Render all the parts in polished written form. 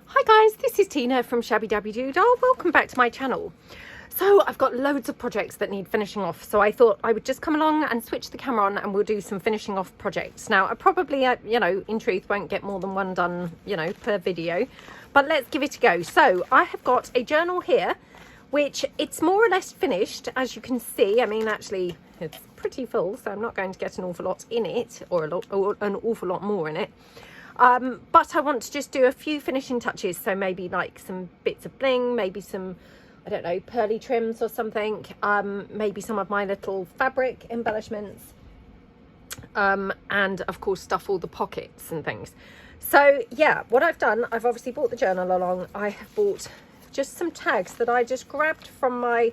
Hi guys, this is Tina from Shabbydabbydoodah. Welcome back to my channel. So I've got loads of projects that need finishing off, so I thought I would just come along and switch the camera on and we'll do some finishing off projects. Now I probably, in truth won't get more than one done, per video, but let's give it a go. So I have got a journal here, which it's more or less finished, as you can see. I mean, actually it's pretty full, so I'm not going to get an awful lot in it, or an awful lot more in it. But I want to just do a few finishing touches, so maybe like some bits of bling, maybe some, I don't know, pearly trims or something, maybe some of my little fabric embellishments, and of course stuff all the pockets and things. So yeah, what I've done, I've obviously brought the journal along. I have bought just some tags that I just grabbed from my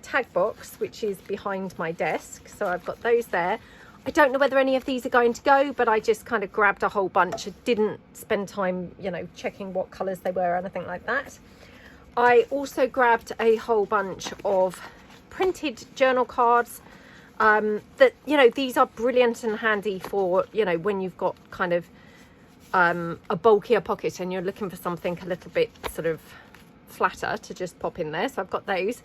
tag box, which is behind my desk. So I've got those there. I don't know whether any of these are going to go, but I just kind of grabbed a whole bunch. I didn't spend time, checking what colours they were or anything like that. I also grabbed a whole bunch of printed journal cards that, these are brilliant and handy for, when you've got kind of a bulkier pocket and you're looking for something a little bit sort of flatter to just pop in there. So I've got those.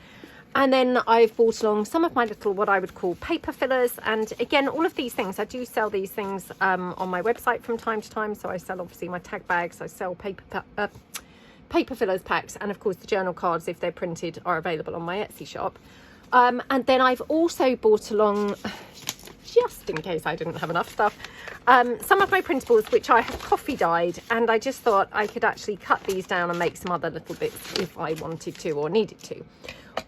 And then I've brought along some of my little, what I would call paper fillers. And again, all of these things, I do sell these things on my website from time to time. So I sell obviously my tag bags, I sell paper fillers packs, and of course the journal cards, if they're printed, are available on my Etsy shop. And then I've also brought along, just in case I didn't have enough stuff, some of my printables which I have coffee dyed, and I just thought I could actually cut these down and make some other little bits if I wanted to or needed to.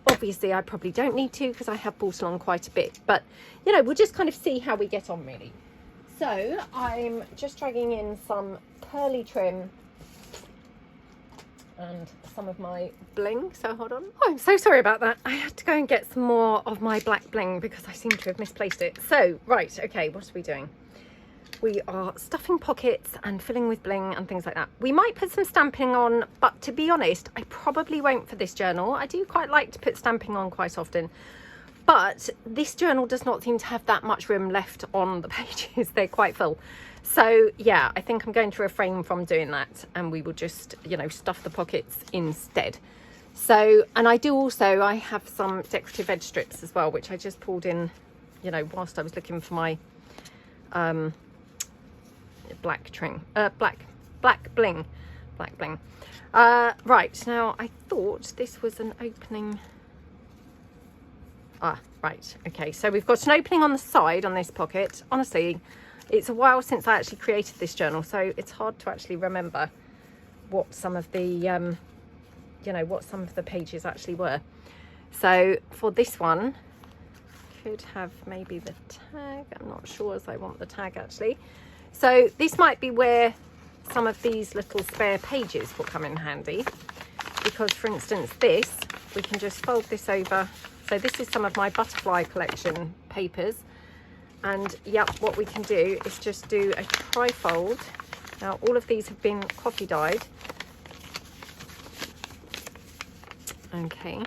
Obviously I probably don't need to because I have brought along quite a bit, but we'll just kind of see how we get on really. So I'm just dragging in some pearly trim and some of my bling. So hold on. Oh, I'm so sorry about that. I had to go and get some more of my black bling because I seem to have misplaced it. So right, okay, what are we doing? We are stuffing pockets and filling with bling and things like that. We might put some stamping on, but to be honest, I probably won't for this journal. I do quite like to put stamping on quite often, but this journal does not seem to have that much room left on the pages. They're quite full. So yeah, I think I'm going to refrain from doing that, and we will just, stuff the pockets instead. So, and I have some decorative edge strips as well, which I just pulled in, whilst I was looking for my, black bling. Right, now I thought this was an opening. Right, okay, so we've got an opening on the side on this pocket. Honestly, it's a while since I actually created this journal, so it's hard to actually remember what some of the what some of the pages actually were. So for this one, could have maybe the tag. I'm not sure, as I want the tag actually. So this might be where some of these little spare pages will come in handy, because for instance this, we can just fold this over. So this is some of my butterfly collection papers, and yep, what we can do is just do a tri-fold. Now all of these have been coffee dyed. Okay.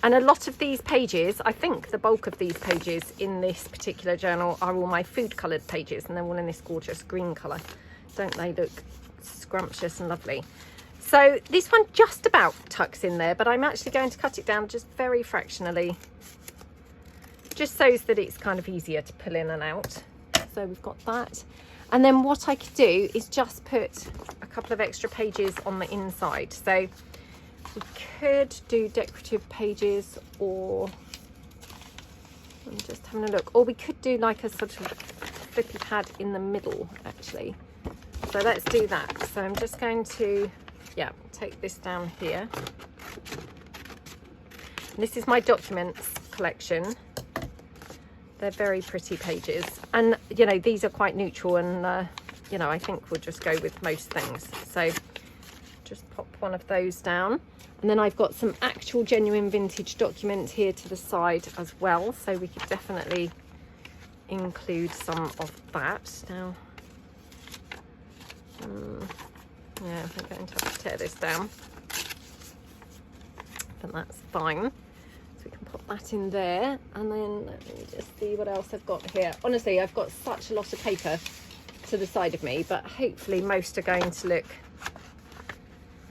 And a lot of these pages, I think the bulk of these pages in this particular journal are all my food coloured pages, and they're all in this gorgeous green colour. Don't they look scrumptious and lovely? So this one just about tucks in there, but I'm actually going to cut it down just very fractionally, just so that it's kind of easier to pull in and out. So we've got that. And then what I could do is just put a couple of extra pages on the inside. So we could do decorative pages, or I'm just having a look, or we could do like a sort of flippy pad in the middle actually. So let's do that. So I'm just going to, take this down here. This is my documents collection. They're very pretty pages, and these are quite neutral, and I think we'll just go with most things. So just pop one of those down. And then I've got some actual genuine vintage documents here to the side as well, so we could definitely include some of that. Now, yeah, I'm going to have to tear this down, but that's fine. So we can pop that in there, and then let me just see what else I've got here. Honestly, I've got such a lot of paper to the side of me, but hopefully most are going to look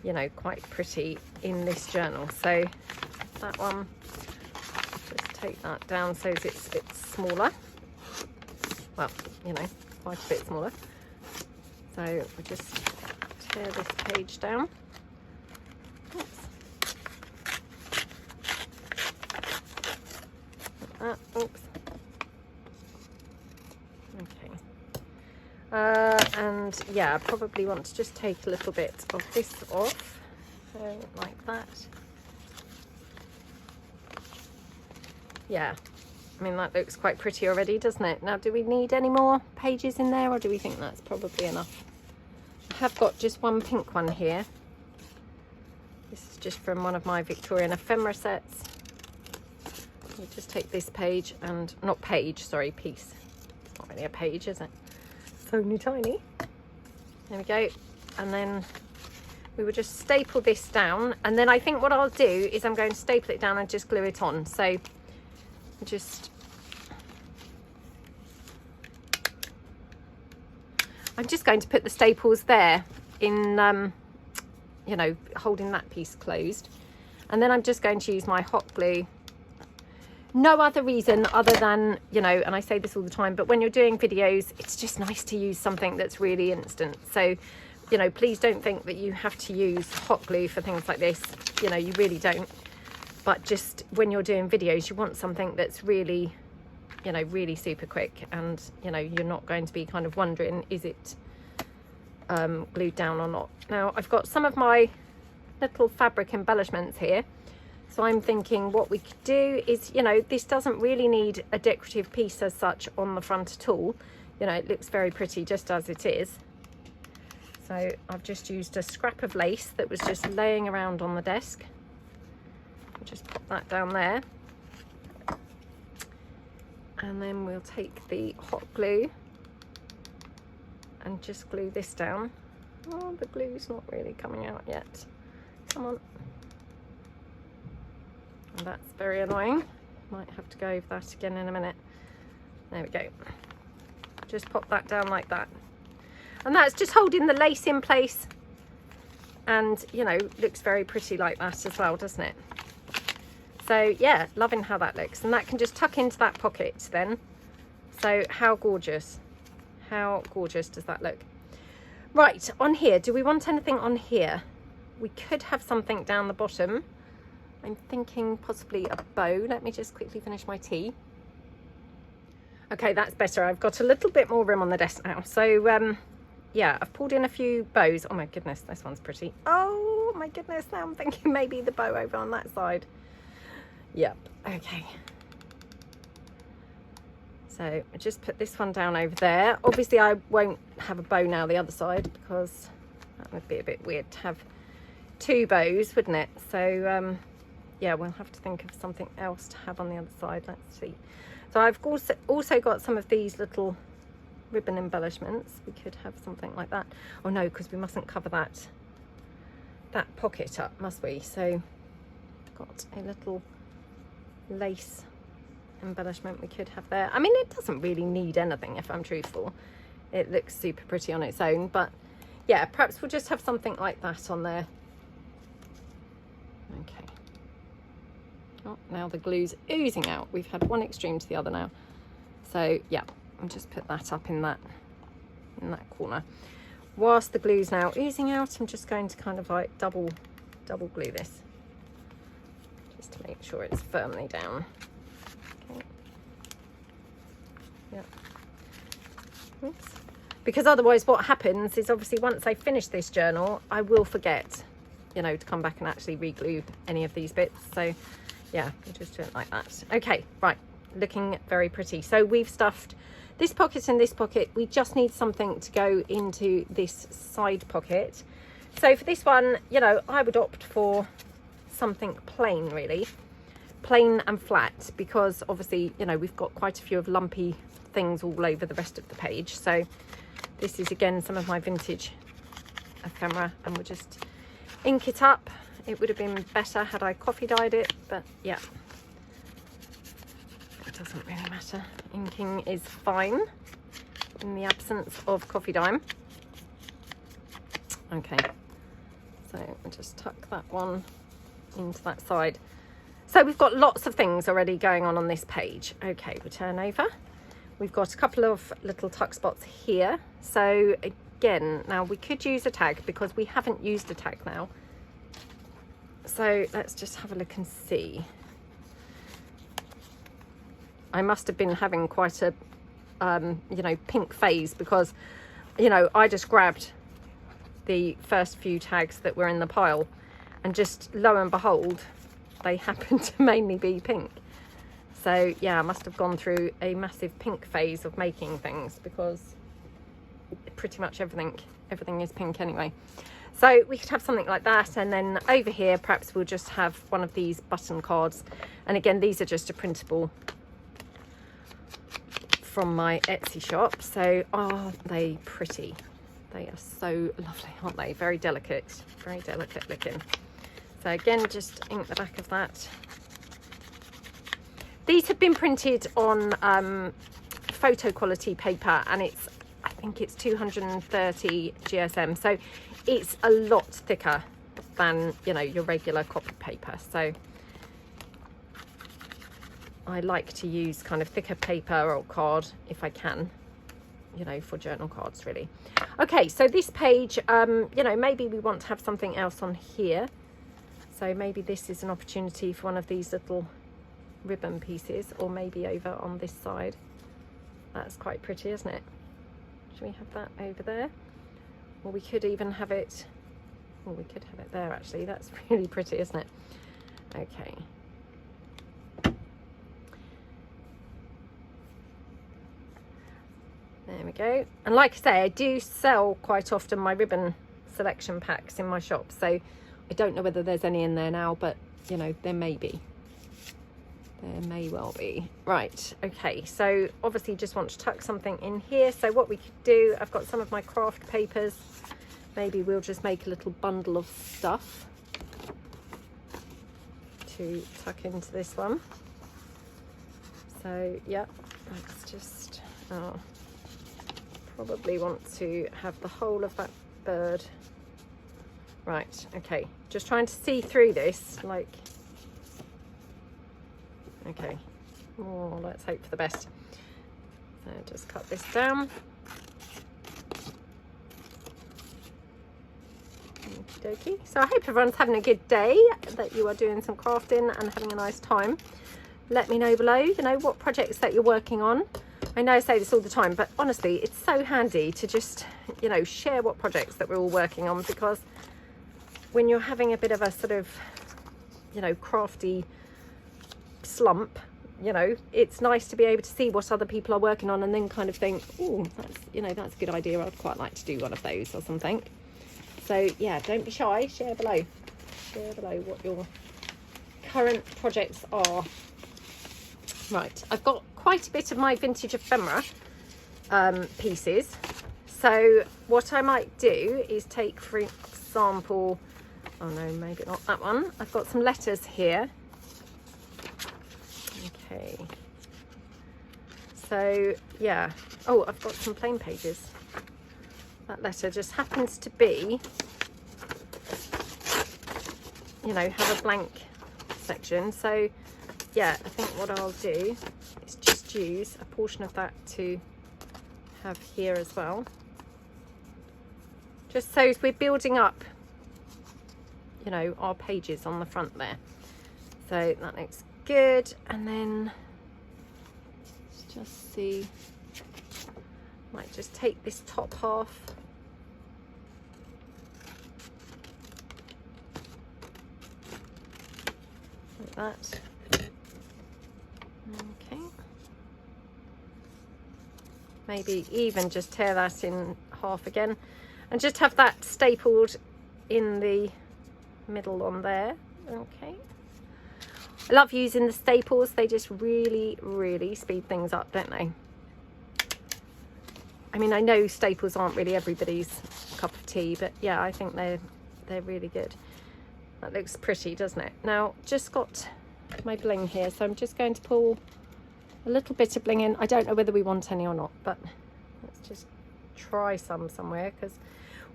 you know, quite pretty in this journal. So that one, just take that down so it's a bit smaller. Well, you know, quite a bit smaller. So we just tear this page down. Oops. Like that. Oops. Okay. And yeah, I probably want to just take a little bit of this off. So like that. Yeah. I mean, that looks quite pretty already, doesn't it? Now, do we need any more pages in there, or do we think that's probably enough? I have got just one pink one here. This is just from one of my Victorian ephemera sets. We'll just take this page and, not page, sorry, piece. It's not really a page, is it? It's only tiny. There we go. And then we will just staple this down. And then I think what I'll do is I'm going to staple it down and just glue it on. So I'm just going to put the staples there in, you know, holding that piece closed. And then I'm just going to use my hot glue. No other reason other than, you know, and I say this all the time, but when you're doing videos, it's just nice to use something that's really instant. So, you know, please don't think that you have to use hot glue for things like this. You know, you really don't. But just when you're doing videos, you want something that's really, you know, really super quick, and, you know, you're not going to be kind of wondering, is it glued down or not. Now, I've got some of my little fabric embellishments here. So I'm thinking what we could do is, you know, this doesn't really need a decorative piece as such on the front at all. You know, it looks very pretty just as it is. So I've just used a scrap of lace that was just laying around on the desk. Just pop that down there, and then we'll take the hot glue and just glue this down. Oh, the glue's not really coming out yet. Come on. And that's very annoying. Might have to go over that again in a minute. There we go. Just pop that down like that, and that's just holding the lace in place, and, you know, looks very pretty like that as well, doesn't it? So yeah, loving how that looks, and that can just tuck into that pocket then. So how gorgeous does that look? Right, on here, do we want anything on here? We could have something down the bottom. I'm thinking possibly a bow. Let me just quickly finish my tea. Okay, that's better. I've got a little bit more room on the desk now. So yeah, I've pulled in a few bows. Oh my goodness, this one's pretty. Oh my goodness, now I'm thinking maybe the bow over on that side. Yep, okay. So I just put this one down over there. Obviously I won't have a bow now the other side, because that would be a bit weird to have two bows, wouldn't it? So yeah, we'll have to think of something else to have on the other side. Let's see. So I've also got some of these little ribbon embellishments. We could have something like that. Oh no, because we mustn't cover that pocket up, must we? So I've got a little lace embellishment we could have there. I mean, it doesn't really need anything, if I'm truthful. It looks super pretty on its own, but yeah, perhaps we'll just have something like that on there. Okay. Oh, now the glue's oozing out. We've had one extreme to the other now. So yeah, I'll just put that up in that corner. Whilst the glue's now oozing out, I'm just going to kind of like double glue this, just to make sure it's firmly down. Okay. Yeah. Oops. Because otherwise what happens is, obviously once I finish this journal, I will forget, you know, to come back and actually re-glue any of these bits. So yeah, we'll just do it like that. Okay, right, looking very pretty. So we've stuffed this pocket and this pocket. We just need something to go into this side pocket. So for this one, you know, I would opt for something plain, really. Plain and flat, because obviously, you know, we've got quite a few of lumpy things all over the rest of the page. So this is again some of my vintage ephemera, and we'll just ink it up. It would have been better had I coffee dyed it, but yeah, it doesn't really matter. Inking is fine in the absence of coffee dye. Okay, So I'll just tuck that one into that side. So we've got lots of things already going on this page. Okay, we turn over. We've got a couple of little tuck spots here. So again, now we could use a tag because we haven't used a tag now. So let's just have a look and see. I must have been having quite a, you know, pink phase because, you know, I just grabbed the first few tags that were in the pile and just lo and behold, they happen to mainly be pink. So yeah, I must have gone through a massive pink phase of making things because pretty much everything is pink anyway. So we could have something like that, and then over here perhaps we'll just have one of these button cards, and again these are just a printable from my Etsy shop. So are they pretty? They are so lovely, aren't they? Very delicate looking. So again, just ink the back of that. These have been printed on photo quality paper, and it's, I think it's 230 GSM, so it's a lot thicker than, you know, your regular copy paper. So I like to use kind of thicker paper or card if I can, you know, for journal cards really. Okay, so this page, you know, maybe we want to have something else on here. So maybe this is an opportunity for one of these little ribbon pieces, or maybe over on this side. That's quite pretty, isn't it? Should we have that over there? Or we could even have it, well, we could have it there actually. That's really pretty, isn't it? Okay. There we go. And like I say, I do sell quite often my ribbon selection packs in my shop, so I don't know whether there's any in there now, but you know, there may be. There may well be. Right, okay, so obviously just want to tuck something in here. So what we could do, I've got some of my craft papers. Maybe we'll just make a little bundle of stuff to tuck into this one. So yeah, let's just, probably want to have the whole of that bird. Right, okay, just trying to see through this, like, okay, oh, let's hope for the best. So just cut this down. Okie dokie. So I hope everyone's having a good day, that you are doing some crafting and having a nice time. Let me know below, you know, what projects that you're working on. I know I say this all the time, but honestly, it's so handy to just, you know, share what projects that we're all working on, because when you're having a bit of a sort of, you know, crafty slump, you know, it's nice to be able to see what other people are working on and then kind of think, oh, that's, you know, that's a good idea. I'd quite like to do one of those or something. So yeah, don't be shy. Share below. Share below what your current projects are. Right, I've got quite a bit of my vintage ephemera pieces. So what I might do is take, for example, oh no, maybe not that one. I've got some letters here. Okay. So yeah. Oh, I've got some plain pages. That letter just happens to be, you know, have a blank section. So yeah, I think what I'll do is just use a portion of that to have here as well. Just so as we're building up, you know, our pages on the front there. So that looks good. And then let's just see, might just take this top half. Like that. Okay. Maybe even just tear that in half again and just have that stapled in the middle on there. Okay. I love using the staples. They just really, really speed things up, don't they? I mean, I know staples aren't really everybody's cup of tea, but yeah, I think they're really good. That looks pretty, doesn't it? Now, just got my bling here, so I'm just going to pull a little bit of bling in. I don't know whether we want any or not, but let's just try some somewhere, because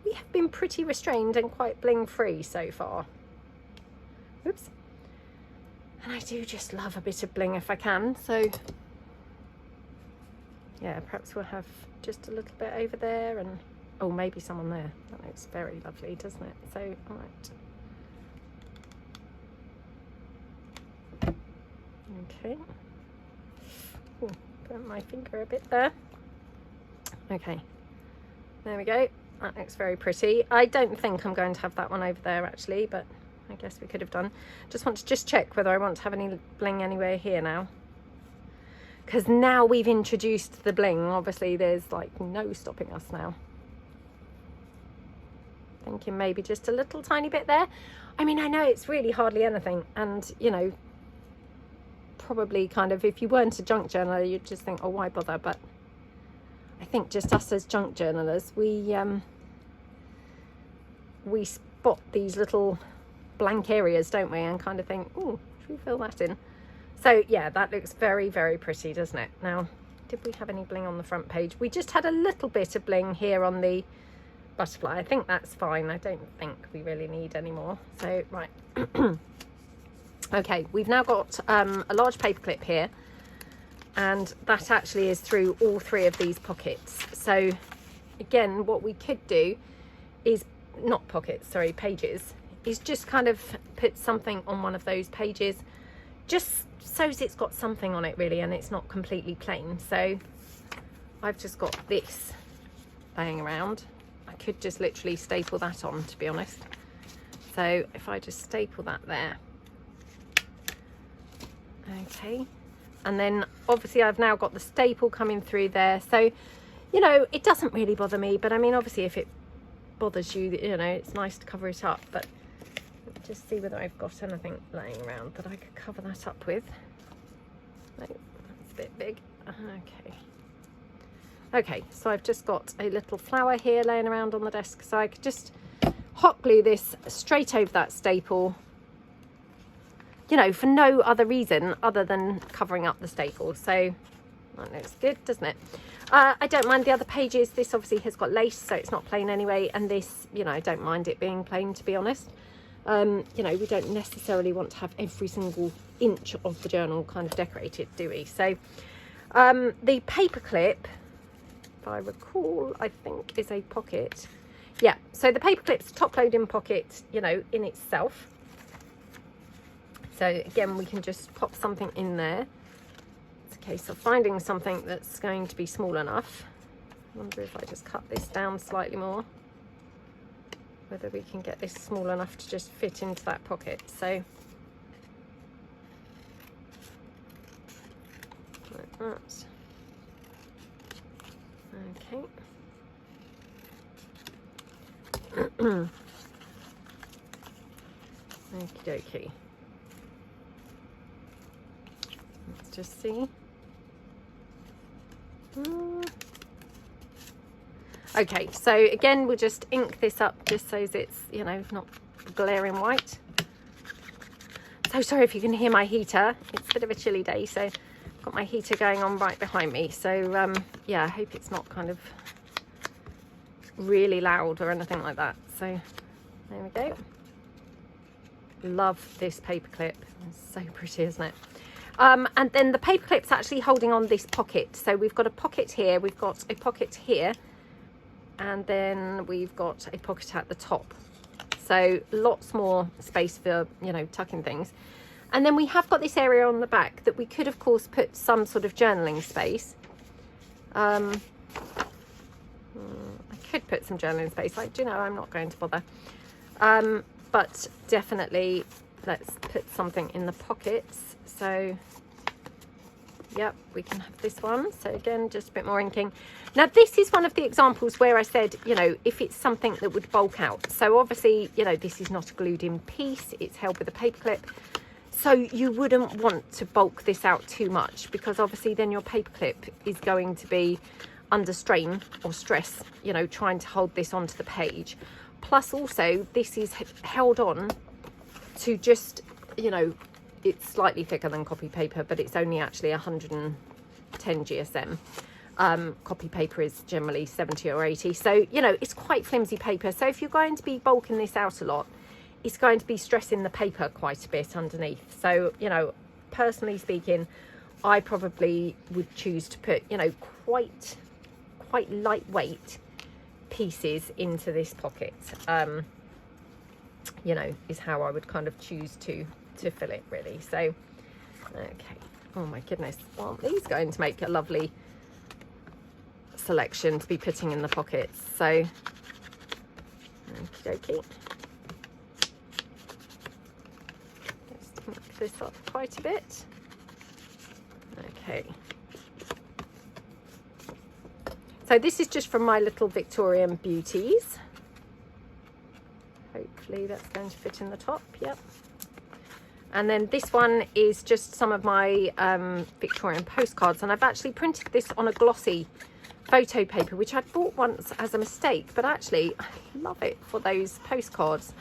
we have been pretty restrained and quite bling free so far. Oops. And I do just love a bit of bling if I can, so yeah, perhaps we'll have just a little bit over there, and oh, maybe some on there. That looks very lovely, doesn't it? So, all right. Okay. Ooh, put my finger a bit there. Okay, there we go. That looks very pretty. I don't think I'm going to have that one over there actually, but I guess we could have done. Just want to check whether I want to have any bling anywhere here now, because now we've introduced the bling, obviously there's like no stopping us now. Thinking maybe just a little tiny bit there. I mean, I know it's really hardly anything, and you know, probably kind of, if you weren't a junk journaler, you'd just think, oh, why bother? But I think just us as junk journalers, we spot these little blank areas, don't we, and kind of think, oh, should we fill that in? So yeah, that looks very, very pretty, doesn't it? Now, did we have any bling on the front page? We just had a little bit of bling here on the butterfly. I think that's fine. I don't think we really need any more. So right. Okay, we've now got a large paper clip here, and that actually is through all three of these pockets. So again, what we could do is, not pockets, sorry, pages, is just kind of put something on one of those pages, just so it's got something on it really, and it's not completely plain. So I've just got this laying around. I could just literally staple that on, to be honest. So if I just staple that there. Okay, and then obviously I've now got the staple coming through there, so you know, it doesn't really bother me, but I mean, obviously if it bothers you, you know, it's nice to cover it up. But just see whether I've got anything laying around that I could cover that up with. No, that's a bit big. Okay, so I've just got a little flower here laying around on the desk, so I could just hot glue this straight over that staple, you know, for no other reason other than covering up the staple. So that looks good, doesn't it? I don't mind the other pages. This obviously has got lace, so it's not plain anyway. And this, you know, I don't mind it being plain, to be honest. You know, we don't necessarily want to have every single inch of the journal kind of decorated, do we? So the paper clip, if I recall, I think is a pocket. Yeah, so the paper clip's top loading pocket, you know, in itself. So again, we can just pop something in there. It's a case of finding something that's going to be small enough. I wonder if I just cut this down slightly more, whether we can get this small enough to just fit into that pocket. So like that. Okay. Okie dokie. Let's just see. Okay, so again, we'll just ink this up just so it's, you know, not glaring white. So sorry if you can hear my heater. It's a bit of a chilly day, so I've got my heater going on right behind me. So yeah, I hope it's not kind of really loud or anything like that. So there we go. Love this paper clip. It's so pretty, isn't it? And then the paper clip's actually holding on this pocket. So we've got a pocket here, we've got a pocket here, and then we've got a pocket at the top. So lots more space for, you know, tucking things. And then we have got this area on the back that we could, of course, put some sort of journaling space. I could put some journaling space. Like, do you know, I'm not going to bother. But definitely let's put something in the pockets. So yep, we can have this one. So again, just a bit more inking. Now this is one of the examples where I said, you know, if it's something that would bulk out. So obviously, you know, this is not a glued in piece, it's held with a paper clip. So you wouldn't want to bulk this out too much, because obviously then your paper clip is going to be under strain or stress, you know, trying to hold this onto the page. Plus also this is held on to just, you know, it's slightly thicker than copy paper, but it's only actually 110 GSM. Copy paper is generally 70 or 80. So, you know, it's quite flimsy paper. So if you're going to be bulking this out a lot, it's going to be stressing the paper quite a bit underneath. So, you know, personally speaking, I probably would choose to put, you know, quite lightweight pieces into this pocket. You know, is how I would kind of choose to fill it, really. So, okay. Oh my goodness. Well, these are going to make a lovely selection to be putting in the pockets. So, okie dokie. Let's mix this up quite a bit. Okay. So this is just from my little Victorian Beauties. Hopefully that's going to fit in the top. Yep. And then this one is just some of my Victorian postcards, and I've actually printed this on a glossy photo paper, which I bought once as a mistake, but actually I love it for those postcards,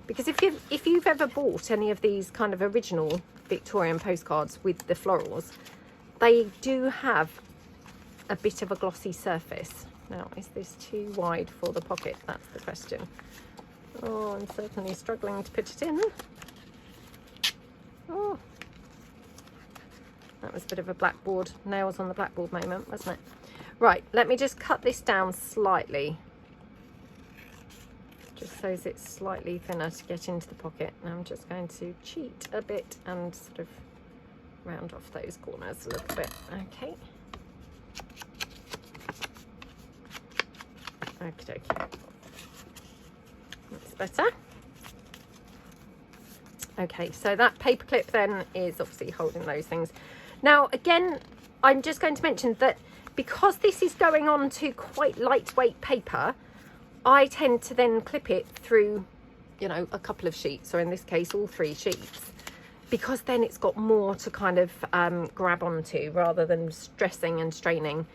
because if you've ever bought any of these kind of original Victorian postcards with the florals, they do have a bit of a glossy surface. Now, is this too wide for the pocket? That's the question. Oh, I'm certainly struggling to put it in. Oh, that was a bit of a blackboard, nails on the blackboard moment, wasn't it? Right, let me just cut this down slightly, just so it's slightly thinner to get into the pocket. And I'm just going to cheat a bit and sort of round off those corners a little bit. Okay. Okie dokie. That's better. Okay, so that paper clip then is obviously holding those things. Now, again, I'm just going to mention that because this is going on to quite lightweight paper, I tend to then clip it through, you know, a couple of sheets, or in this case, all 3 sheets, because then it's got more to kind of grab onto rather than stressing and straining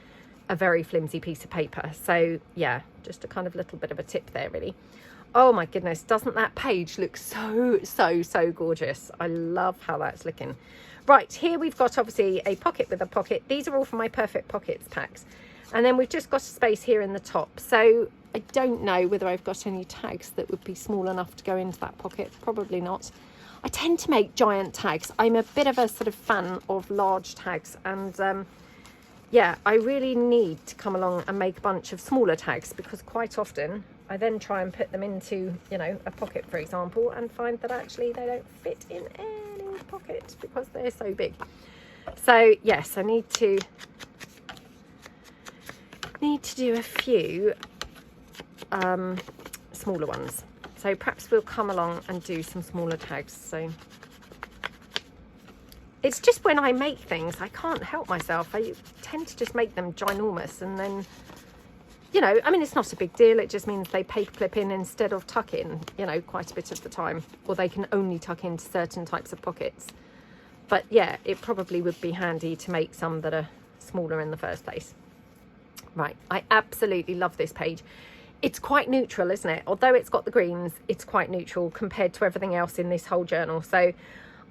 a very flimsy piece of paper. So yeah, just a kind of little bit of a tip there, really. Oh my goodness, doesn't that page look so gorgeous? I love how that's looking. Right, here we've got obviously a pocket with a pocket. These are all from my Perfect Pockets packs. And then we've just got a space here in the top. So I don't know whether I've got any tags that would be small enough to go into that pocket. Probably not. I tend to make giant tags. I'm a bit of a sort of fan of large tags. And yeah, I really need to come along and make a bunch of smaller tags, because quite often I then try and put them into, you know, a pocket, for example, and find that actually they don't fit in any pocket because they're so big. So yes, I need to do a few smaller ones. So perhaps we'll come along and do some smaller tags. So it's just when I make things, I can't help myself. I tend to just make them ginormous, and then, you know, I mean, it's not a big deal. It just means they paper clip in instead of tuck in, you know, quite a bit of the time, or they can only tuck into certain types of pockets. But yeah, it probably would be handy to make some that are smaller in the first place. Right, I absolutely love this page. It's quite neutral, isn't it? Although it's got the greens, it's quite neutral compared to everything else in this whole journal. So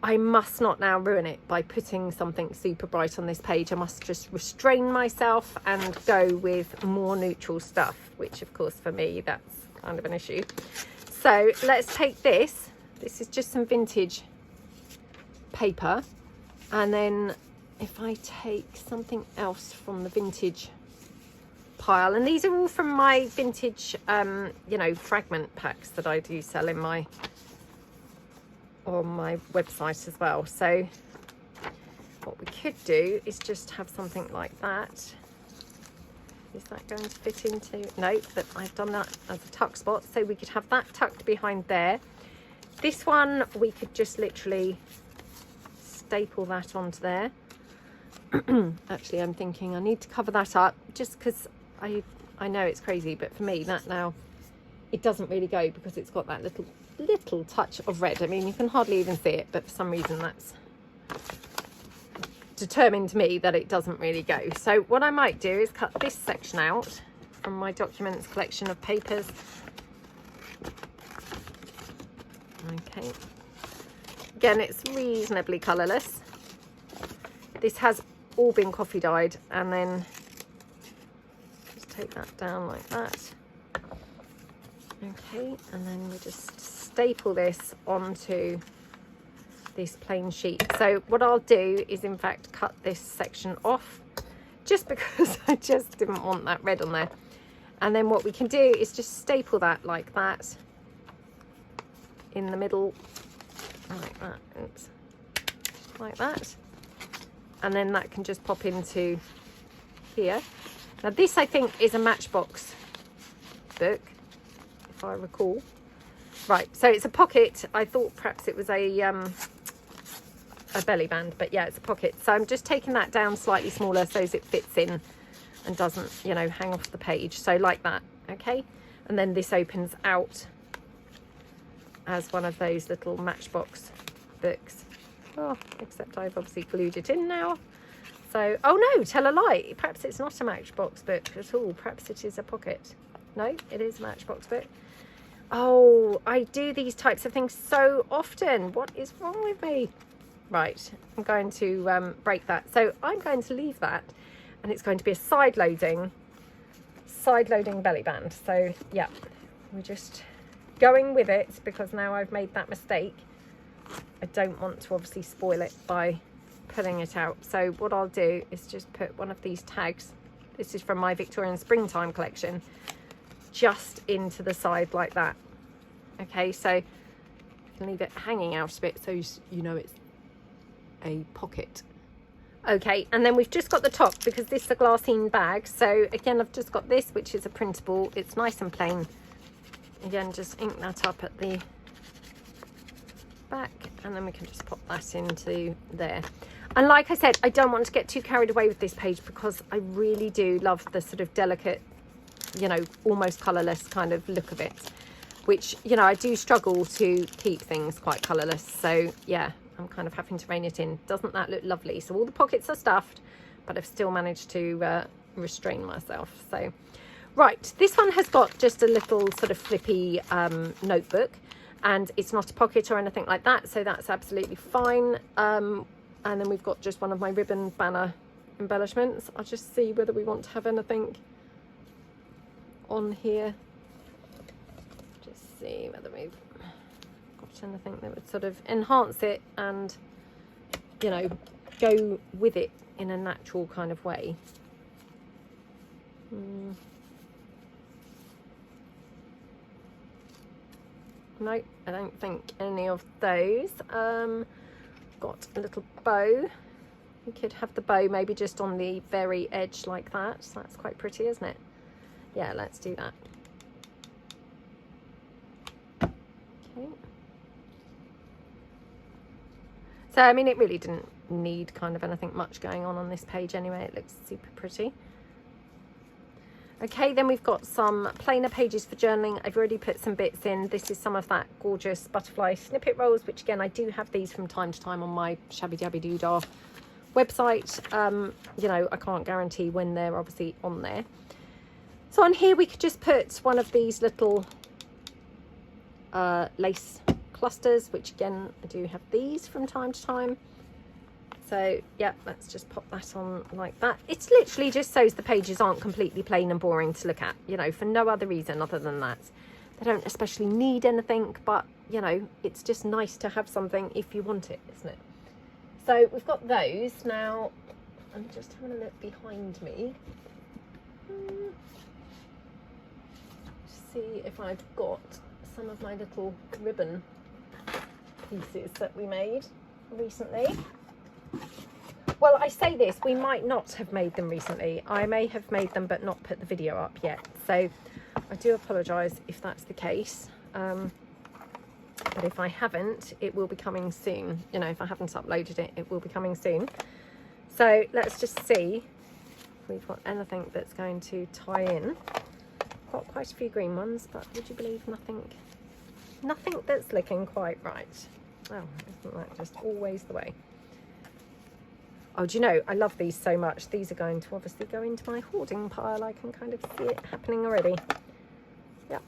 I must not now ruin it by putting something super bright on this page. I must just restrain myself and go with more neutral stuff, which of course for me, that's kind of an issue. So let's take this. This is just some vintage paper. And then if I take something else from the vintage pile, and these are all from my vintage, you know, fragment packs that I do sell in my on my website as well. So what we could do is just have something like that. Is that going to fit into? No, but I've done that as a tuck spot, so we could have that tucked behind there. This one we could just literally staple that onto there. Actually, I'm thinking I need to cover that up, just because I know it's crazy, but for me that now it doesn't really go, because it's got that little touch of red. I mean, you can hardly even see it, but for some reason that's determined me that it doesn't really go. So what I might do is cut this section out from my documents collection of papers. Okay, again, it's reasonably colourless. This has all been coffee dyed, and then take that down like that. Okay, and then we just staple this onto this plain sheet. So what I'll do is in fact cut this section off, just because I just didn't want that red on there. And then what we can do is just staple that like that in the middle, like that. Oops. Like that. And then that can just pop into here. Now this I think is a Matchbox book, if I recall. Right, so it's a pocket. I thought perhaps it was a belly band, but yeah, it's a pocket. So I'm just taking that down slightly smaller so as it fits in and doesn't, you know, hang off the page. So like that, okay? And then this opens out as one of those little Matchbox books. Oh, except I've obviously glued it in now. So, oh no, tell a lie. Perhaps it's not a Matchbox book at all. Perhaps it is a pocket. No, it is a Matchbox book. Oh, I do these types of things so often. What is wrong with me? Right, I'm going to break that. So I'm going to leave that, and it's going to be a side-loading belly band. So yeah, we're just going with it because now I've made that mistake. I don't want to obviously spoil it by pulling it out. So what I'll do is just put one of these tags, this is from my Victorian Springtime collection, just into the side like that. Okay, so you can leave it hanging out a bit so you know it's a pocket. Okay, and then we've just got the top because this is a glassine bag. So again, I've just got this, which is a printable. It's nice and plain. Again, just ink that up at the back, and then we can just pop that into there. And like I said, I don't want to get too carried away with this page because I really do love the sort of delicate, you know, almost colourless kind of look of it, which, you know, I do struggle to keep things quite colourless. So yeah, I'm kind of having to rein it in. Doesn't that look lovely? So all the pockets are stuffed, but I've still managed to restrain myself. So right, this one has got just a little sort of flippy notebook, and it's not a pocket or anything like that, so that's absolutely fine. And then we've got just one of my ribbon banner embellishments. I'll just see whether we want to have anything on here. Just see whether we've got anything that would sort of enhance it and, you know, go with it in a natural kind of way. No, I don't think any of those. Got a little bow. We could have the bow maybe just on the very edge like that. So that's quite pretty, isn't it? Yeah, let's do that. Okay. So, I mean, it really didn't need kind of anything much going on this page anyway. It looks super pretty. Okay, then we've got some plainer pages for journaling. I've already put some bits in. This is some of that gorgeous butterfly snippet rolls, which again, I do have these from time to time on my Shabbydabbydoodah website. You know, I can't guarantee when they're obviously on there. So on here, we could just put one of these little lace clusters, which again, I do have these from time to time. So yeah, let's just pop that on like that. It's literally just so the pages aren't completely plain and boring to look at, you know, for no other reason other than that. They don't especially need anything, but, you know, it's just nice to have something if you want it, isn't it? So we've got those. Now, I'm just having a look behind me. See if I've got some of my little ribbon pieces that we made recently. Well, I say this, we might not have made them recently. I may have made them but not put the video up yet. So I do apologise if that's the case. But if I haven't, it will be coming soon. You know, if I haven't uploaded it, it will be coming soon. So let's just see if we've got anything that's going to tie in. Got quite a few green ones, but would you believe nothing that's looking quite right. Oh, isn't that just always the way? Oh, do you know, I love these so much. These are going to obviously go into my hoarding pile. I can kind of see it happening already. Yep.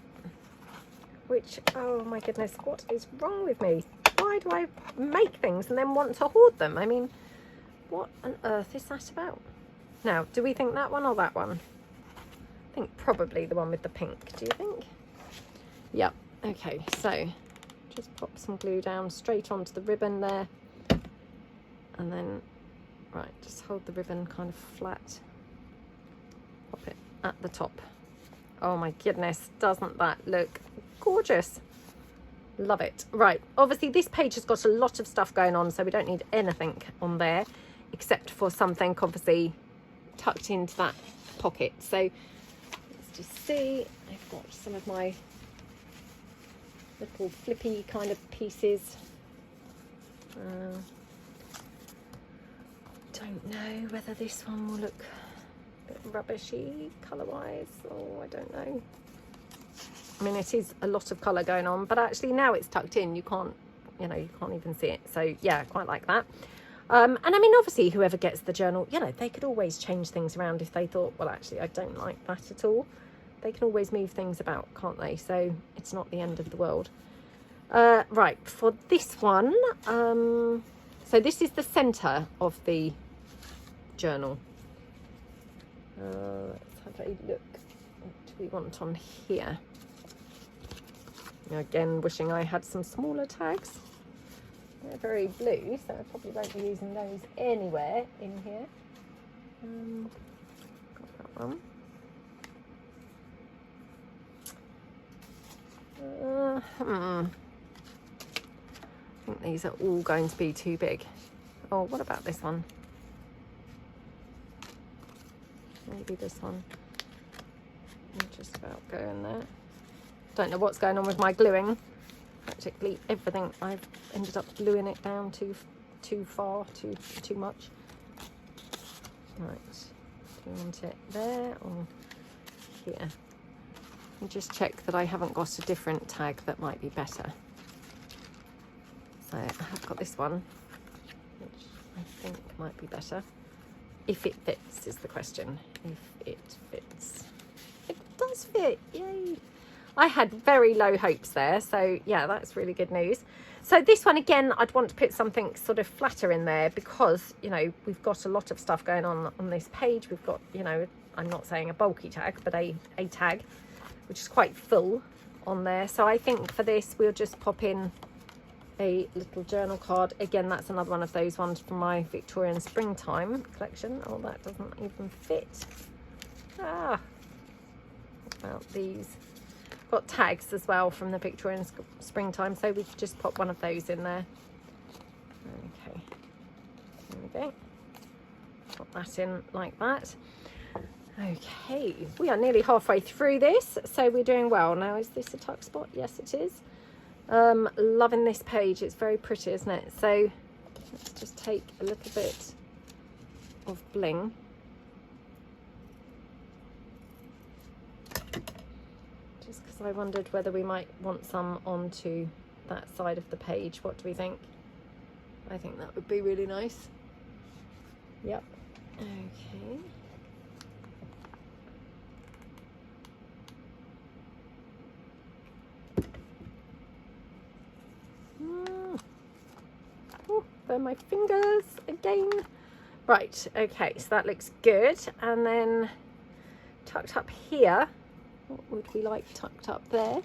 Which, oh my goodness, what is wrong with me? Why do I make things and then want to hoard them? I mean, what on earth is that about? Now, do we think that one or that one? I think probably the one with the pink, do you think? Yep. Okay, so just pop some glue down straight onto the ribbon there. And then, right, just hold the ribbon kind of flat. Pop it at the top. Oh my goodness, doesn't that look gorgeous? Love it. Right, obviously this page has got a lot of stuff going on, so we don't need anything on there except for something obviously tucked into that pocket. So let's just see. I've got some of my little flippy kind of pieces. Don't know whether this one will look a bit rubbishy colour wise. Oh, I don't know. I mean, it is a lot of colour going on, but actually now it's tucked in, you can't, you know, you can't even see it. So yeah, quite like that. And I mean, obviously whoever gets the journal, you know, they could always change things around if they thought, well, actually, I don't like that at all. They can always move things about, can't they? So it's not the end of the world. Right, for this one, so this is the centre of the journal. Let's have a look. What do we want on here? Again, wishing I had some smaller tags. They're very blue, so I probably won't be using those anywhere in here. Got that one. I think these are all going to be too big. Oh, what about this one? Maybe this one. I'll just about go in there. Don't know what's going on with my gluing. Practically everything I've ended up gluing it down too far, too much. Right, do you want it there or here? And just check that I haven't got a different tag that might be better. So I have got this one, which I think might be better. If it fits is the question. If it fits. It does fit, yay. I had very low hopes there, so yeah, that's really good news. So this one, again, I'd want to put something sort of flatter in there because, you know, we've got a lot of stuff going on this page. We've got, you know, I'm not saying a bulky tag, but a tag, which is quite full on there. So I think for this, we'll just pop in a little journal card. Again, that's another one of those ones from my Victorian Springtime collection. Oh, that doesn't even fit. What about these? Got tags as well from the Victorian Springtime, so we could just pop one of those in there. Okay, there we go. Pop that in like that. Okay, we are nearly halfway through this, so we're doing well. Now, is this a tuck spot? Yes, it is. Loving this page. It's very pretty, isn't it? So let's just take a little bit of bling. Just because I wondered whether we might want some onto that side of the page. What do we think? I think that would be really nice. Yep. Okay. Oh, burn my fingers again. Right, okay, so that looks good. And then tucked up here, what would we like tucked up there?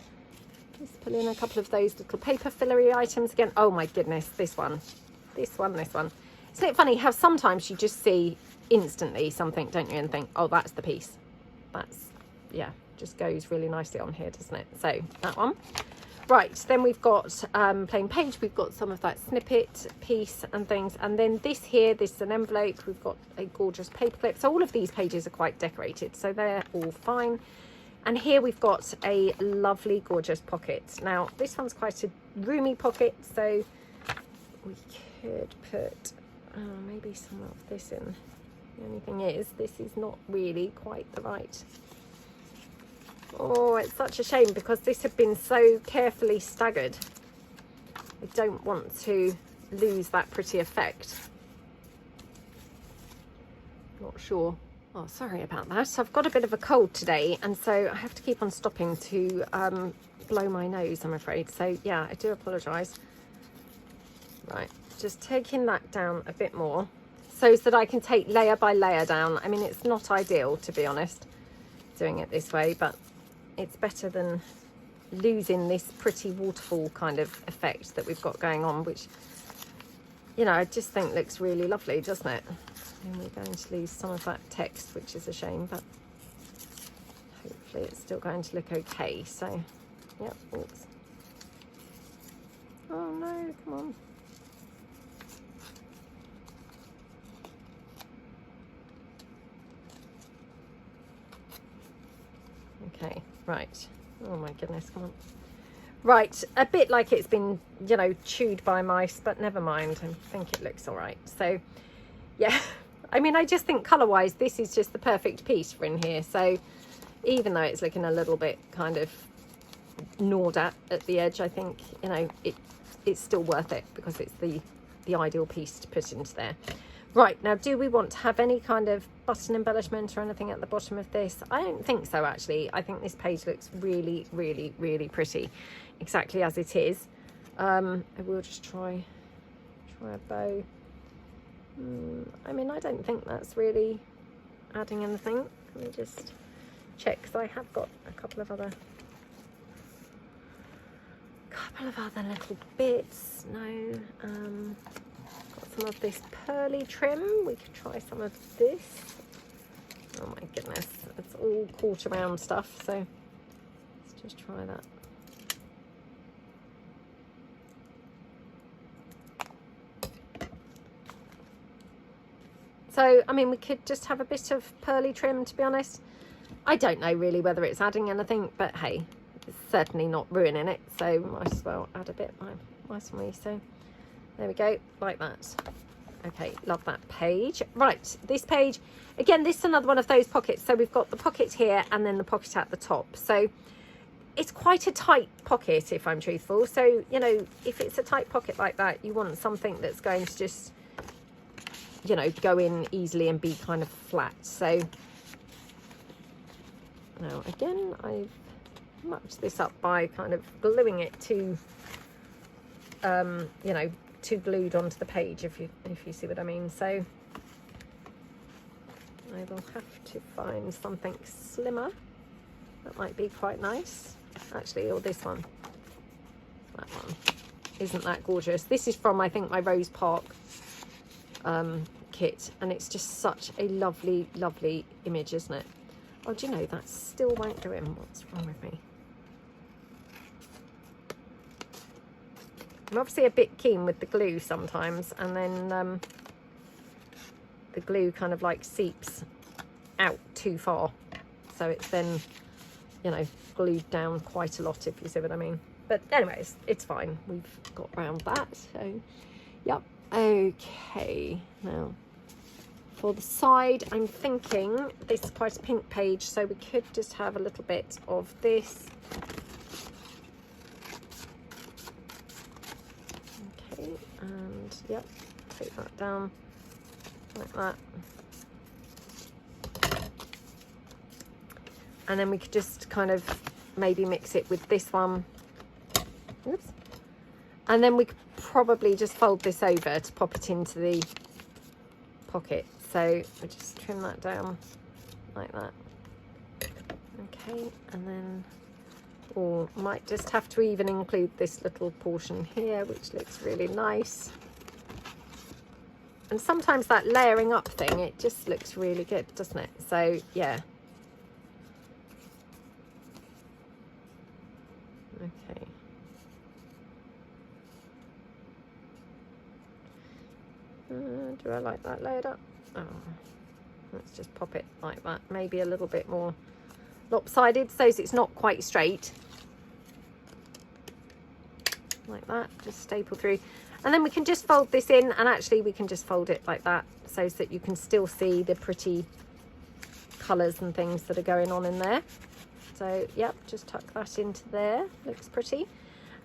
Just pull in a couple of those little paper fillery items again. Oh my goodness, this one. Isn't it funny how sometimes you just see instantly something, don't you, and think, oh, that's the piece. That's, yeah, just goes really nicely on here, doesn't it? So that one. Right, then we've got plain page. We've got some of that snippet piece and things. And then this here, this is an envelope. We've got a gorgeous paperclip. So all of these pages are quite decorated, so they're all fine. And here we've got a lovely, gorgeous pocket. Now, this one's quite a roomy pocket, so we could put maybe some of this in. The only thing is, this is not really quite the right. Oh, it's such a shame because this had been so carefully staggered. I don't want to lose that pretty effect. Not sure. Oh, sorry about that. I've got a bit of a cold today, and so I have to keep on stopping to blow my nose, I'm afraid. So yeah, I do apologise. Right, just taking that down a bit more so that I can take layer by layer down. I mean, it's not ideal, to be honest. doing it this way, but it's better than losing this pretty waterfall kind of effect that we've got going on, which, you know, I just think looks really lovely, doesn't it? And we're going to lose some of that text, which is a shame, but hopefully it's still going to look okay. So, yep, oops. Oh no, come on. Okay, right. Oh my goodness, come on. Right, a bit like it's been, you know, chewed by mice, but never mind. I think it looks all right. So, yeah, I mean, I just think colour-wise, this is just the perfect piece for in here. So, even though it's looking a little bit kind of gnawed at the edge, I think, you know, it's still worth it because it's the ideal piece to put into there. Right, now, do we want to have any kind of button embellishment or anything at the bottom of this? I don't think so, actually. I think this page looks really, really, really pretty, exactly as it is. I will just try a bow. I mean, I don't think that's really adding anything. Let me just check, because I have got a couple of other little bits. No, some of this pearly trim. We could try some of this. Oh my goodness, it's all quarter round stuff, so let's just try that. So, I mean, we could just have a bit of pearly trim, to be honest. I don't know really whether it's adding anything, but hey, it's certainly not ruining it, so might as well add a bit nice and wee. So there we go, like that. Okay, love that page. Right, this page, again, this is another one of those pockets. So we've got the pocket here and then the pocket at the top. So it's quite a tight pocket, if I'm truthful. So, you know, if it's a tight pocket like that, you want something that's going to just, you know, go in easily and be kind of flat. So now again, I've matched this up by kind of gluing it to, you know, to glued onto the page, if you see what I mean. So I will have to find something slimmer that might be quite nice, actually, or this one. That one isn't that gorgeous. This is from, I think, my Rose Park kit, and it's just such a lovely, lovely image, isn't it? Oh, do you know, that still won't go in. What's wrong with me? I'm obviously a bit keen with the glue sometimes, and then the glue kind of like seeps out too far, so it's then, you know, glued down quite a lot, if you see what I mean. But anyways, it's fine, we've got around that. So yep, okay. Now for the side, I'm thinking this is quite a pink page, so we could just have a little bit of this. And yep, take that down like that, and then we could just kind of maybe mix it with this one. Oops. And then we could probably just fold this over to pop it into the pocket. So we just trim that down like that. Okay, and then, or might just have to even include this little portion here, which looks really nice. And sometimes that layering up thing, it just looks really good, doesn't it? So yeah. Okay. Do I like that layered up? Oh, let's just pop it like that. Maybe a little bit more lopsided so it's not quite straight. Like that, just staple through. And then we can just fold this in, and actually we can just fold it like that so that you can still see the pretty colours and things that are going on in there. So yep, just tuck that into there, looks pretty.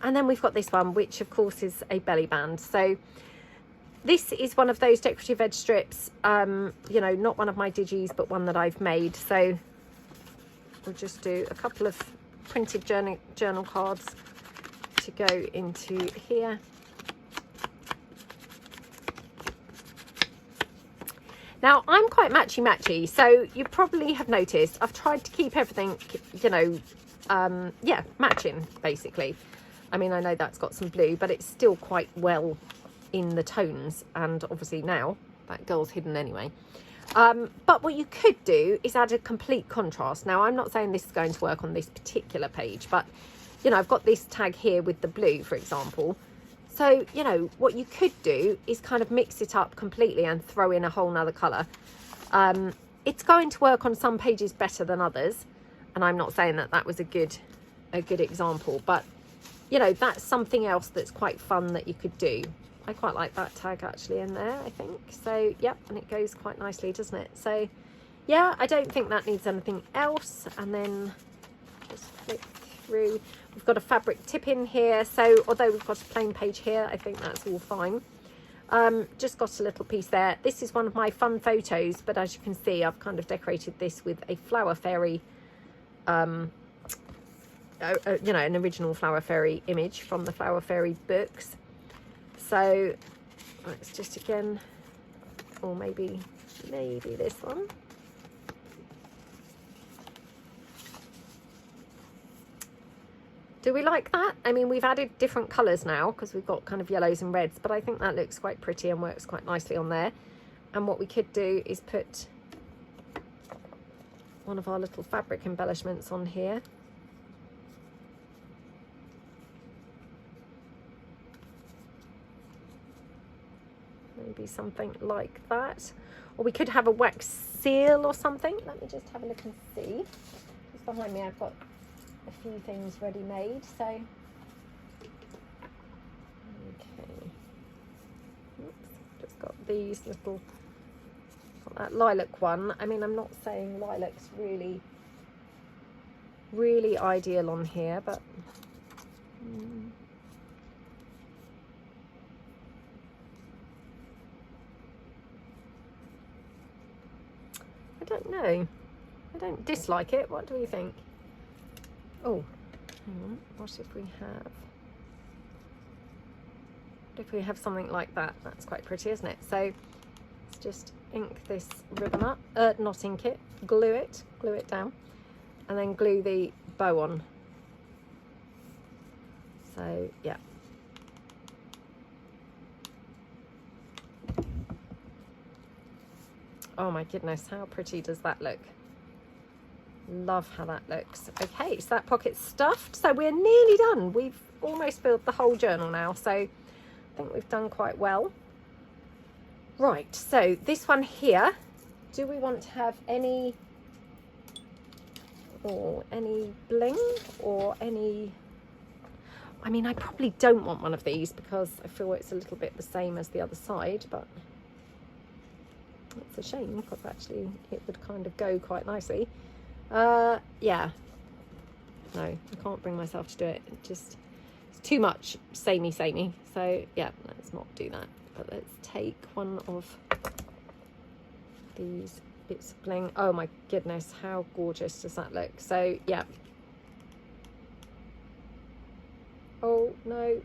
And then we've got this one, which of course is a belly band. So this is one of those decorative edge strips, you know, not one of my digis, but one that I've made. So we'll just do a couple of printed journal cards to go into here. Now, I'm quite matchy, so you probably have noticed I've tried to keep everything, you know, yeah, matching, basically. I mean, I know that's got some blue, but it's still quite well in the tones. And obviously now, that girl's hidden anyway. But what you could do is add a complete contrast. Now, I'm not saying this is going to work on this particular page, but, you know, I've got this tag here with the blue, for example. So, you know, what you could do is kind of mix it up completely and throw in a whole nother colour. It's going to work on some pages better than others. And I'm not saying that that was a good example, but, you know, that's something else that's quite fun that you could do. I quite like that tag actually in there, I think. So, yep, and it goes quite nicely, doesn't it? So, yeah, I don't think that needs anything else. And then just flick through. We've got a fabric tip in here. So, although we've got a plain page here, I think that's all fine. Just got a little piece there. This is one of my fun photos, but as you can see, I've kind of decorated this with a flower fairy, you know, an original flower fairy image from the flower fairy books. So let's just again, or maybe this one. Do we like that? I mean, we've added different colours now because we've got kind of yellows and reds, but I think that looks quite pretty and works quite nicely on there. And what we could do is put one of our little fabric embellishments on here. Maybe something like that. Or we could have a wax seal or something. Let me just have a look and see. Just behind me I've got a few things ready made, so okay. Oops, just got these little, got that lilac one. I mean, I'm not saying lilac's really ideal on here, but I don't know. I don't dislike it. What do you think? Oh, hang on. What if we have something like that? That's quite pretty, isn't it? So let's just ink this ribbon up. Not ink it, glue it down, and then glue the bow on. So yeah. Oh my goodness, how pretty does that look? Love how that looks. Okay, so that pocket's stuffed, so we're nearly done. We've almost filled the whole journal now, so I think we've done quite well. Right, so this one here, do we want to have any bling or any, I mean, I probably don't want one of these because I feel it's a little bit the same as the other side, but it's a shame because actually it would kind of go quite nicely. Yeah, no, I can't bring myself to do it. It's too much samey. So yeah, let's not do that. But let's take one of these bits of bling. Oh my goodness, how gorgeous does that look? So yeah. Oh no.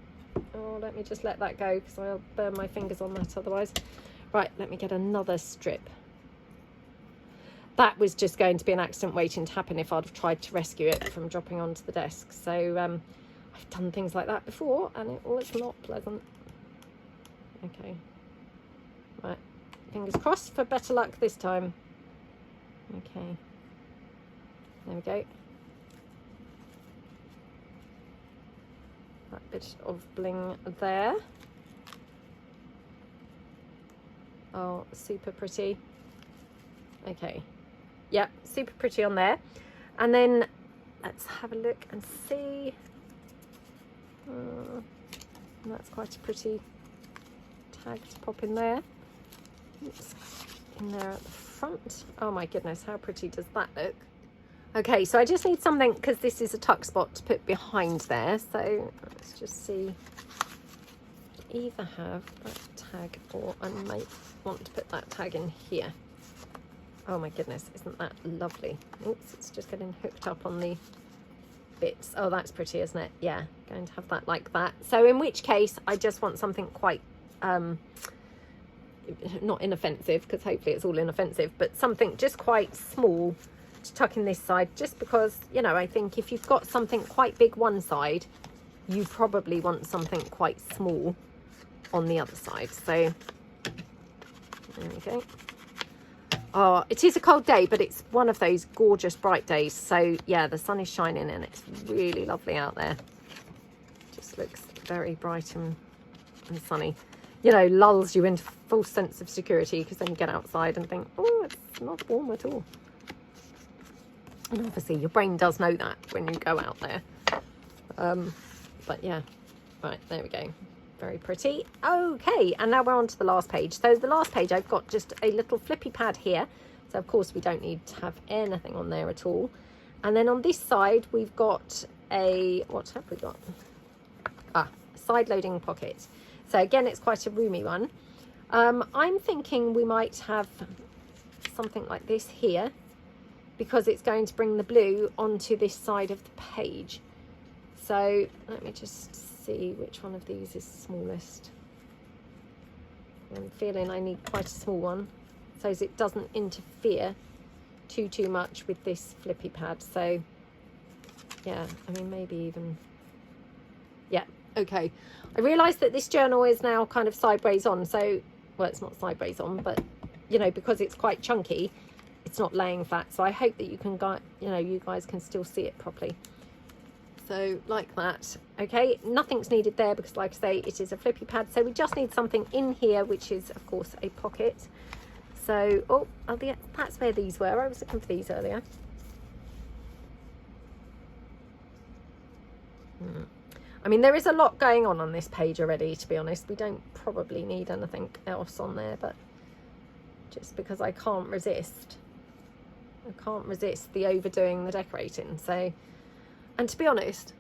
Oh, let me just let that go because I'll burn my fingers on that otherwise. Right, let me get another strip. That was just going to be an accident waiting to happen if I'd have tried to rescue it from dropping onto the desk. So I've done things like that before and it was not pleasant. Okay. Right. Fingers crossed for better luck this time. Okay. There we go. That bit of bling there. Oh, super pretty. Okay. Yeah, super pretty on there. And then let's have a look and see. That's quite a pretty tag to pop in there. Oops. In there at the front. Oh my goodness, how pretty does that look? Okay, so I just need something because this is a tuck spot to put behind there. So let's just see. Either have that tag or I might want to put that tag in here. Oh my goodness, isn't that lovely? Oops, it's just getting hooked up on the bits. Oh, that's pretty, isn't it? Yeah, going to have that like that. So in which case, I just want something quite, not inoffensive, because hopefully it's all inoffensive, but something just quite small to tuck in this side, just because, you know, I think if you've got something quite big one side, you probably want something quite small on the other side. So there we go. Oh, it is a cold day, but it's one of those gorgeous bright days. So yeah, the sun is shining and it's really lovely out there. Just looks very bright and sunny. You know, lulls you into full sense of security, because then you get outside and think, oh, it's not warm at all. And obviously your brain does know that when you go out there. But yeah, right, there we go. Very pretty. Okay, and now we're on to the last page. So the last page, I've got just a little flippy pad here. So of course we don't need to have anything on there at all. And then on this side, we've got a, what have we got? Side loading pocket. So again, it's quite a roomy one. I'm thinking we might have something like this here, because it's going to bring the blue onto this side of the page. So let me just see which one of these is smallest. I'm feeling I need quite a small one, so as it doesn't interfere too much with this flippy pad. So yeah, I mean, maybe even, yeah, okay. I realised that this journal is now kind of sideways on, so, well, it's not sideways on, but, you know, because it's quite chunky, it's not laying flat. So I hope that you can, you know, you guys can still see it properly. So like that. Okay, nothing's needed there because, like I say, it is a flippy pad. So we just need something in here, which is of course a pocket. So, oh, that's where these were. I was looking for these earlier. I mean, there is a lot going on this page already, to be honest. We don't probably need anything else on there, but just because I can't resist the overdoing the decorating. So, and to be honest,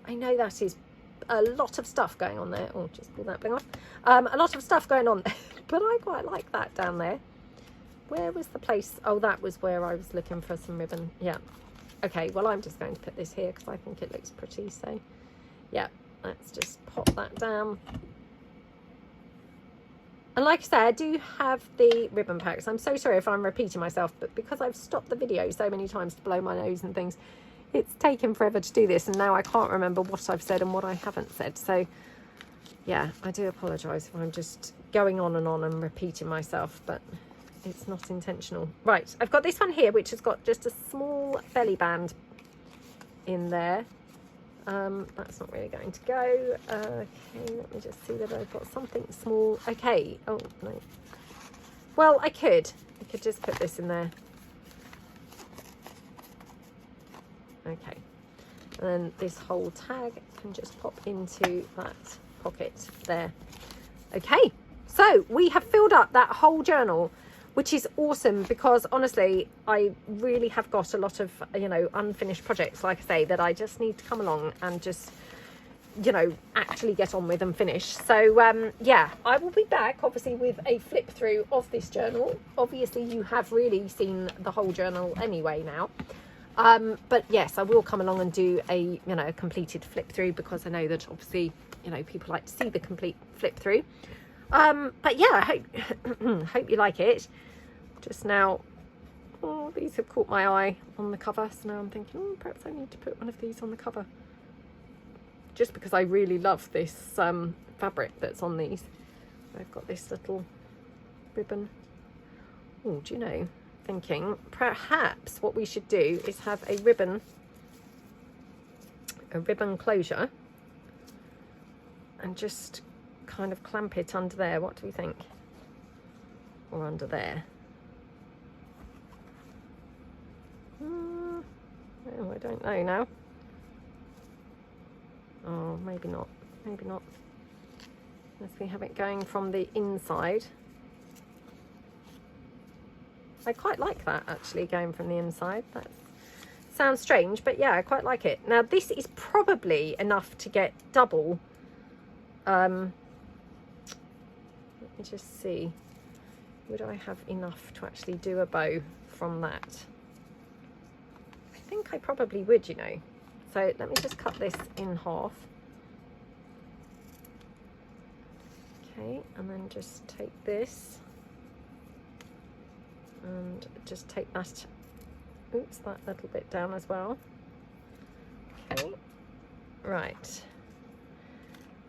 I know that is a lot of stuff going on there. Oh, just pull that bling off. A lot of stuff going on there, but I quite like that down there. Where was the place? Oh, that was where I was looking for some ribbon. Yeah. Okay, well, I'm just going to put this here because I think it looks pretty. So, yeah, let's just pop that down. And like I say, I do have the ribbon packs. I'm so sorry if I'm repeating myself, but because I've stopped the video so many times to blow my nose and things, it's taken forever to do this, and now I can't remember what I've said and what I haven't said. So yeah, I do apologise if I'm just going on and repeating myself, but it's not intentional. Right, I've got this one here, which has got just a small belly band in there. That's not really going to go. Okay, let me just see that I've got something small. Okay, oh no. Well, I could just put this in there. Okay, and then this whole tag can just pop into that pocket there. Okay, so we have filled up that whole journal, which is awesome, because honestly, I really have got a lot of, you know, unfinished projects, like I say, that I just need to come along and just, you know, actually get on with and finish. So yeah, I will be back obviously with a flip through of this journal. Obviously you have really seen the whole journal anyway now. But yes, I will come along and do a, you know, a completed flip through, because I know that obviously, you know, people like to see the complete flip through. But yeah, I hope, hope you like it. Just now, oh, these have caught my eye on the cover. So now I'm thinking, oh, perhaps I need to put one of these on the cover. Just because I really love this fabric that's on these. I've got this little ribbon. Oh, do you know? Thinking perhaps what we should do is have a ribbon closure and just kind of clamp it under there. What do we think? Or under there? Oh, I don't know now. Oh, maybe not. Maybe not. Unless we have it going from the inside. I quite like that, actually, going from the inside. That sounds strange, but yeah, I quite like it. Now, this is probably enough to get double. Let me just see. Would I have enough to actually do a bow from that? I think I probably would, you know. So let me just cut this in half. Okay, and then just take this. and just take that, oops, that little bit down as well. Okay, right.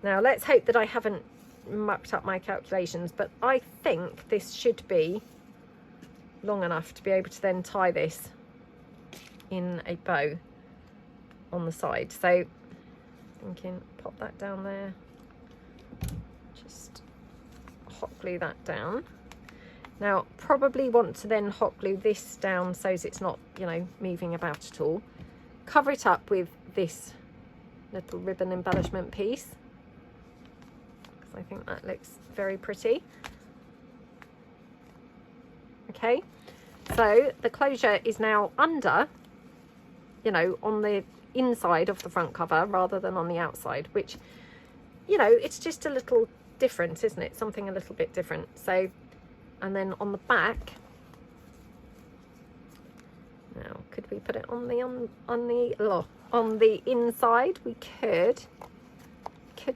Now let's hope that I haven't mucked up my calculations, but I think this should be long enough to be able to then tie this in a bow on the side. So thinking, pop that down there, just hot glue that down. Now probably want to then hot glue this down so as it's not, you know, moving about at all. Cover it up with this little ribbon embellishment piece, because I think that looks very pretty. Okay, so the closure is now under, you know, on the inside of the front cover rather than on the outside, which, you know, it's just a little different, isn't it? Something a little bit different. So, and then on the back, now could we put it on the inside? We could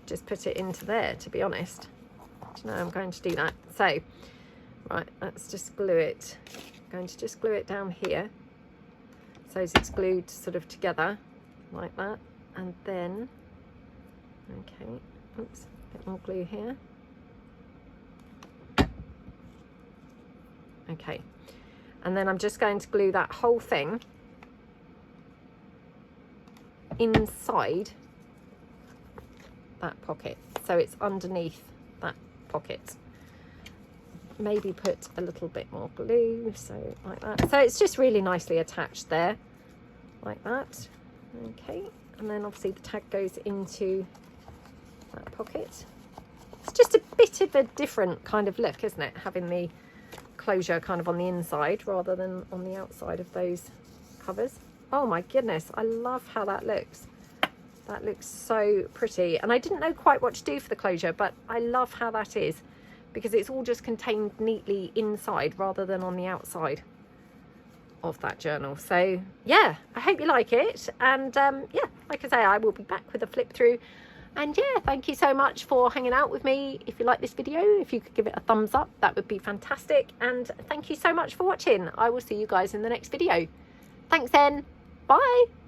just put it into there, to be honest. No, I'm going to do that. So right, let's just glue it. I'm going to just glue it down here so it's glued sort of together like that, and then, okay, oops, a bit more glue here. Okay, and then I'm just going to glue that whole thing inside that pocket, so it's underneath that pocket. Maybe put a little bit more glue, so like that. So it's just really nicely attached there, like that. Okay, and then obviously the tag goes into that pocket. It's just a bit of a different kind of look, isn't it? Having the closure kind of on the inside rather than on the outside of those covers. Oh my goodness, I love how that looks. That looks so pretty. And I didn't know quite what to do for the closure, but I love how that is, because it's all just contained neatly inside rather than on the outside of that journal. So yeah, I hope you like it, and yeah, like I say, I will be back with a flip through. And yeah, thank you so much for hanging out with me. If you like this video, if you could give it a thumbs up, that would be fantastic. And thank you so much for watching. I will see you guys in the next video. Thanks then. Bye.